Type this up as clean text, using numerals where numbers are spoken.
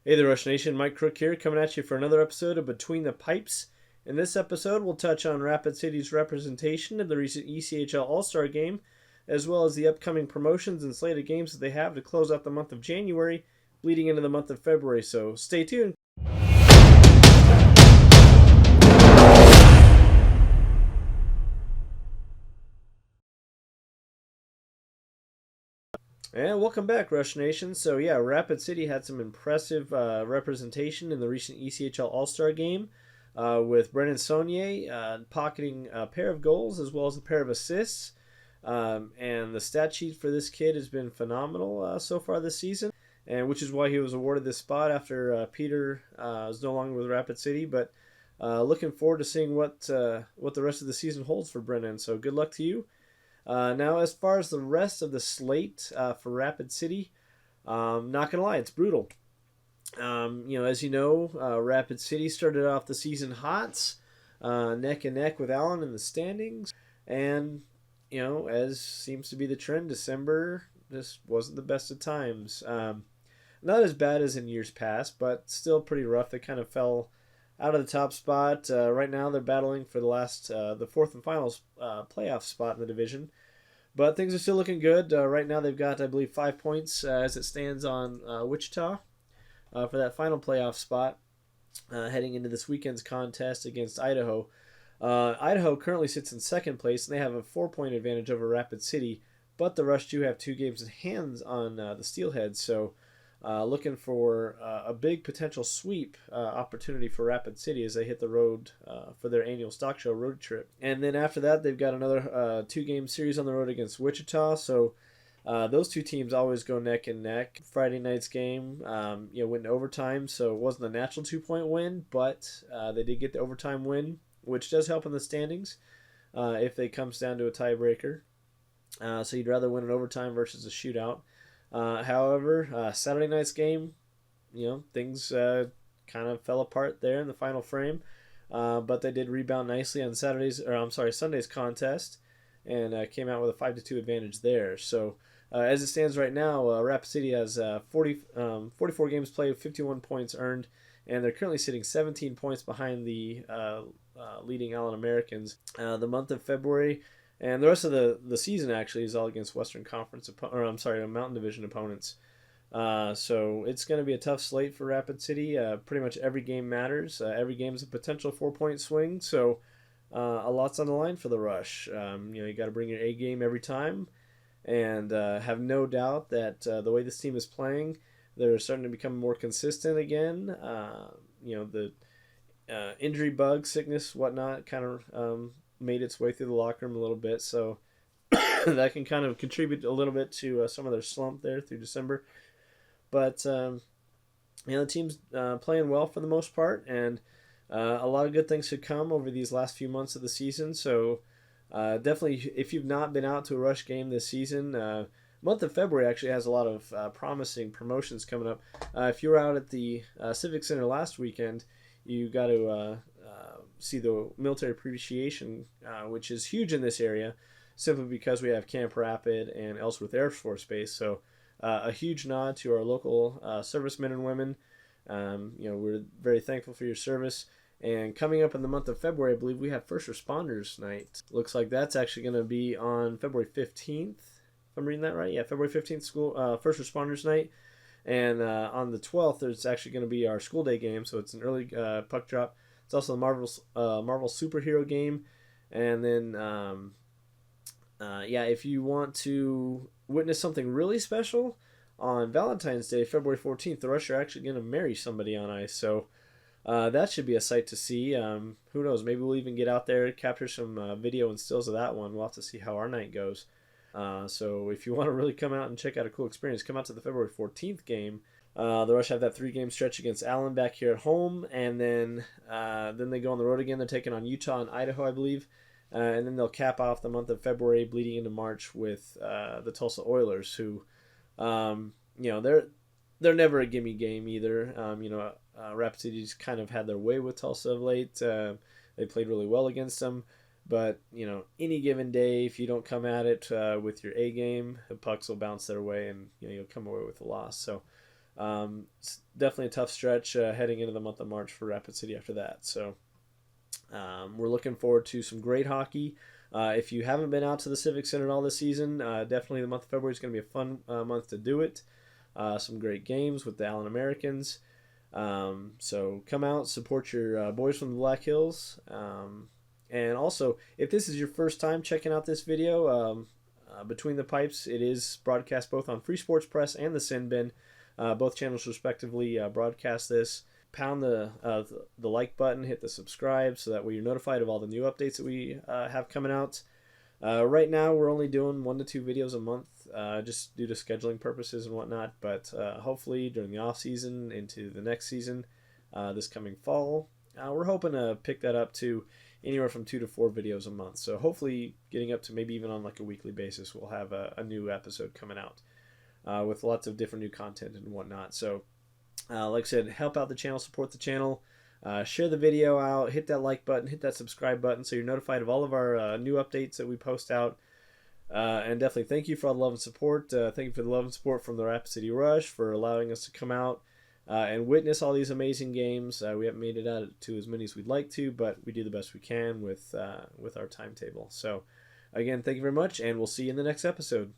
Hey there, Rush Nation. Mike Crook here, coming at you for another episode of Between the Pipes. In this episode, we'll touch on Rapid City's representation of the recent ECHL All-Star Game, as well as the upcoming promotions and slate of games that they have to close out the month of January, bleeding into the month of February. So stay tuned. And welcome back, Rush Nation. So yeah, Rapid City had some impressive representation in the recent ECHL All-Star Game, with Brennan Saunier pocketing a pair of goals as well as a pair of assists. And the stat sheet for this kid has been phenomenal so far this season, and which is why he was awarded this spot after Peter is no longer with Rapid City. But looking forward to seeing what the rest of the season holds for Brennan. So good luck to you. Now, as far as the rest of the slate for Rapid City, not gonna lie, it's brutal. As you know, Rapid City started off the season hot, neck and neck with Allen in the standings, and as seems to be the trend, December just wasn't the best of times. Not as bad as in years past, but still pretty rough. They kind of fell out of the top spot. Right now, they're battling for the fourth and final playoff spot in the division. But things are still looking good. Right now, they've got, I believe, 5 points as it stands on Wichita for that final playoff spot heading into this weekend's contest against Idaho. Idaho currently sits in second place, and they have a 4-point advantage over Rapid City. But the Rush do have 2 games in hand on the Steelheads, so looking for a big potential sweep opportunity for Rapid City as they hit the road for their annual stock show road trip. And then after that, they've got another 2-game series on the road against Wichita. So those 2 teams always go neck and neck. Friday night's game, went in overtime, so it wasn't a natural 2-point win, but they did get the overtime win, which does help in the standings if it comes down to a tiebreaker. So you'd rather win an overtime versus a shootout. However, Saturday night's game, things kind of fell apart there in the final frame, but they did rebound nicely on Sunday's contest, and came out with a 5-2 advantage there. So as it stands right now, Rapid City has 44 games played, 51 points earned, and they're currently sitting 17 points behind the leading Allen Americans. The month of February. And the rest of the season actually is all against Western Conference, Mountain Division opponents. So it's going to be a tough slate for Rapid City. Pretty much every game matters. Every game is a potential 4-point swing. So a lot's on the line for the Rush. You got to bring your A game every time, and have no doubt that the way this team is playing, they're starting to become more consistent again. The injury bug, sickness, whatnot, kind of made its way through the locker room a little bit, so that can kind of contribute a little bit to some of their slump there through December. But the team's playing well for the most part, and a lot of good things should come over these last few months of the season. So definitely, if you've not been out to a Rush game this season, month of February actually has a lot of promising promotions coming up. If you were out at the Civic Center last weekend, you got to see the military appreciation, which is huge in this area, simply because we have Camp Rapid and Ellsworth Air Force Base. So a huge nod to our local servicemen and women. We're very thankful for your service. And coming up in the month of February, I believe we have First Responders Night. Looks like that's actually going to be on February 15th, if I'm reading that right. Yeah, February 15th, First Responders Night. And on the 12th, there's actually going to be our school day game, so it's an early puck drop. It's also the Marvel superhero game. And then, if you want to witness something really special, on Valentine's Day, February 14th, the Rush are actually going to marry somebody on ice. So that should be a sight to see. Who knows? Maybe we'll even get out there, capture some video and stills of that one. We'll have to see how our night goes. So if you want to really come out and check out a cool experience, come out to the February 14th game. The Rush have that 3-game stretch against Allen back here at home, and then they go on the road again. They're taking on Utah and Idaho, I believe, and then they'll cap off the month of February, bleeding into March with the Tulsa Oilers, who, they're never a gimme game either. Rapid City's kind of had their way with Tulsa of late. They played really well against them. But, any given day, if you don't come at it with your A game, the pucks will bounce their way, and you'll come away with a loss. So It's definitely a tough stretch heading into the month of March for Rapid City after that. So we're looking forward to some great hockey. If you haven't been out to the Civic Center all this season, definitely the month of February is going to be a fun month to do it. Some great games with the Allen Americans. So come out, support your boys from the Black Hills. And also, if this is your first time checking out this video, Between the Pipes, it is broadcast both on Free Sports Press and the Sin Bin. Both channels respectively broadcast this. Pound the like button, hit the subscribe so that way you're notified of all the new updates that we have coming out. Right now, we're only doing 1 to 2 videos a month, just due to scheduling purposes and whatnot. But hopefully, during the off season into the next season, this coming fall, we're hoping to pick that up to anywhere from 2 to 4 videos a month. So hopefully, getting up to maybe even on like a weekly basis, we'll have a new episode coming out with lots of different new content and whatnot. So, like I said, help out the channel, support the channel. Share the video out, hit that like button, hit that subscribe button so you're notified of all of our new updates that we post out. And definitely thank you for all the love and support. Thank you for the love and support from the Rapid City Rush for allowing us to come out and witness all these amazing games. We haven't made it out to as many as we'd like to, but we do the best we can with our timetable. So again, thank you very much, and we'll see you in the next episode.